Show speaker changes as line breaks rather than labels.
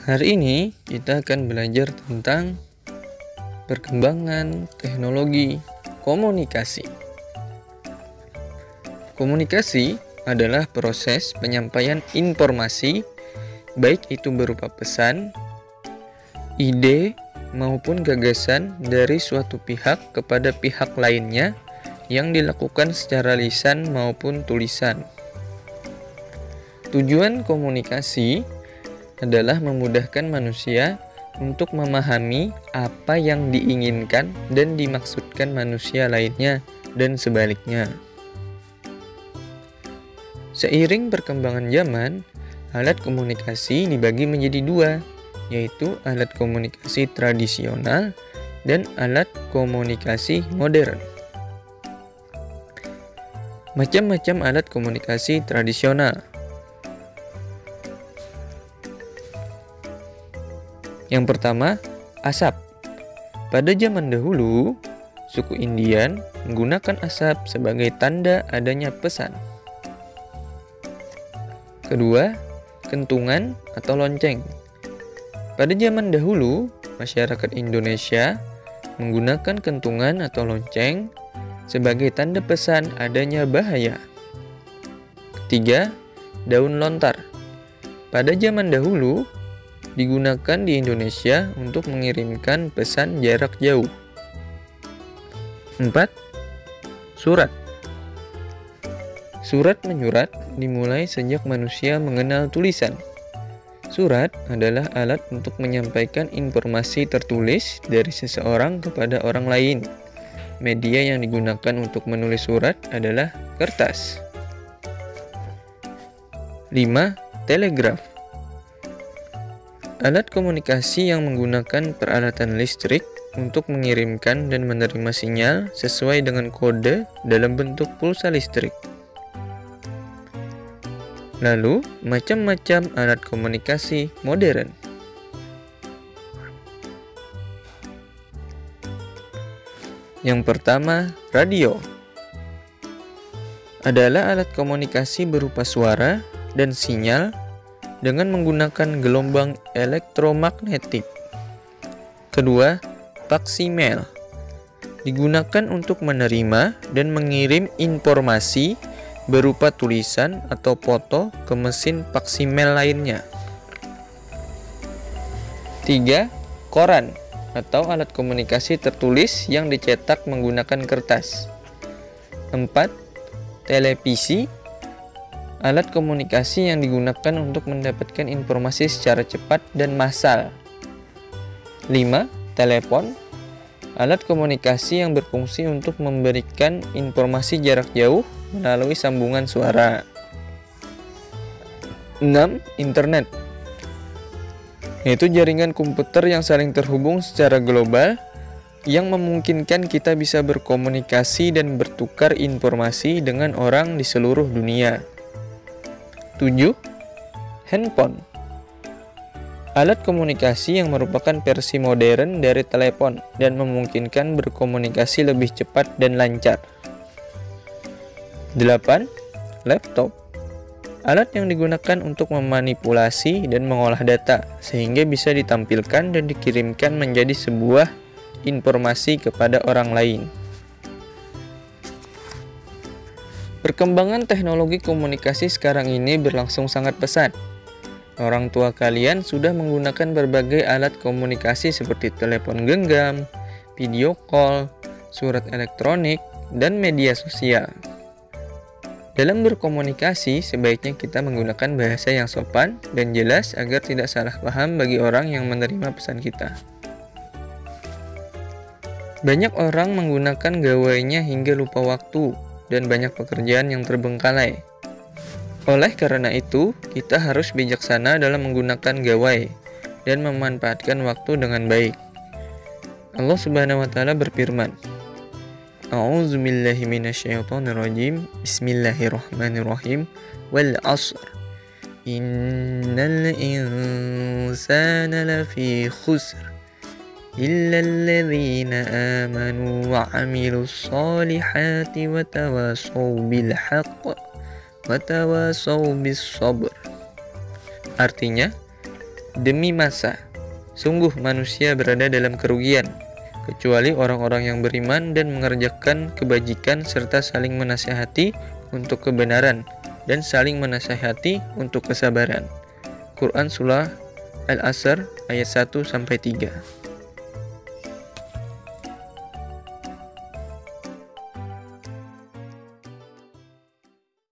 Hari ini kita akan belajar tentang perkembangan teknologi komunikasi. Komunikasi adalah proses penyampaian informasi, baik itu berupa pesan, ide, maupun gagasan dari suatu pihak kepada pihak lainnya yang dilakukan secara lisan maupun tulisan. Tujuan komunikasi adalah memudahkan manusia untuk memahami apa yang diinginkan dan dimaksudkan manusia lainnya dan sebaliknya. Seiring perkembangan zaman, alat komunikasi dibagi menjadi dua, yaitu alat komunikasi tradisional dan alat komunikasi modern. Macam-macam alat komunikasi tradisional. Yang pertama, asap. Pada zaman dahulu, suku Indian menggunakan asap sebagai tanda adanya pesan. Kedua, kentungan atau lonceng. Pada zaman dahulu, masyarakat Indonesia menggunakan kentungan atau lonceng sebagai tanda pesan adanya bahaya. Ketiga, daun lontar. Pada zaman dahulu, digunakan di Indonesia untuk mengirimkan pesan jarak jauh. 4. Surat. Surat menyurat dimulai sejak manusia mengenal tulisan. Surat adalah alat untuk menyampaikan informasi tertulis dari seseorang kepada orang lain. Media yang digunakan untuk menulis surat adalah kertas. 5. Telegraf. Alat komunikasi yang menggunakan peralatan listrik untuk mengirimkan dan menerima sinyal sesuai dengan kode dalam bentuk pulsa listrik. Lalu, macam-macam alat komunikasi modern. Yang pertama, radio. Adalah alat komunikasi berupa suara dan sinyal dengan menggunakan gelombang elektromagnetik. Kedua, faksimal. Digunakan untuk menerima dan mengirim informasi berupa tulisan atau foto ke mesin faksimal lainnya. 3. Koran atau alat komunikasi tertulis yang dicetak menggunakan kertas. 4. Televisi. Alat komunikasi yang digunakan untuk mendapatkan informasi secara cepat dan massal. 5. Telepon. Alat komunikasi yang berfungsi untuk memberikan informasi jarak jauh melalui sambungan suara. 6. Internet. Yaitu jaringan komputer yang saling terhubung secara global yang memungkinkan kita bisa berkomunikasi dan bertukar informasi dengan orang di seluruh dunia. 7. Handphone. Alat komunikasi yang merupakan versi modern dari telepon dan memungkinkan berkomunikasi lebih cepat dan lancar. 8. Laptop. Alat yang digunakan untuk memanipulasi dan mengolah data sehingga bisa ditampilkan dan dikirimkan menjadi sebuah informasi kepada orang lain. Perkembangan teknologi komunikasi sekarang ini berlangsung sangat pesat. Orang tua kalian sudah menggunakan berbagai alat komunikasi seperti telepon genggam, video call, surat elektronik, dan media sosial. Dalam berkomunikasi, sebaiknya kita menggunakan bahasa yang sopan dan jelas agar tidak salah paham bagi orang yang menerima pesan kita. Banyak orang menggunakan gawainya hingga lupa waktu dan banyak pekerjaan yang terbengkalai. Oleh karena itu, kita harus bijaksana dalam menggunakan gawai dan memanfaatkan waktu dengan baik. Allah Subhanahu wa taala berfirman, A'udzu billahi minasyaitonir rajim. Bismillahirrahmanirrahim. Wal 'ashr. Innal insana lafi khusr. إلا الذين آمنوا وعملوا الصالحات وتواصوا بالحق وتواصوا بالصبر. Artinya, Demi masa, sungguh manusia berada dalam kerugian, kecuali orang-orang yang beriman dan mengerjakan kebajikan serta saling menasihati untuk kebenaran dan saling menasihati untuk kesabaran. Quran Surah Al-Asr ayat 1-3.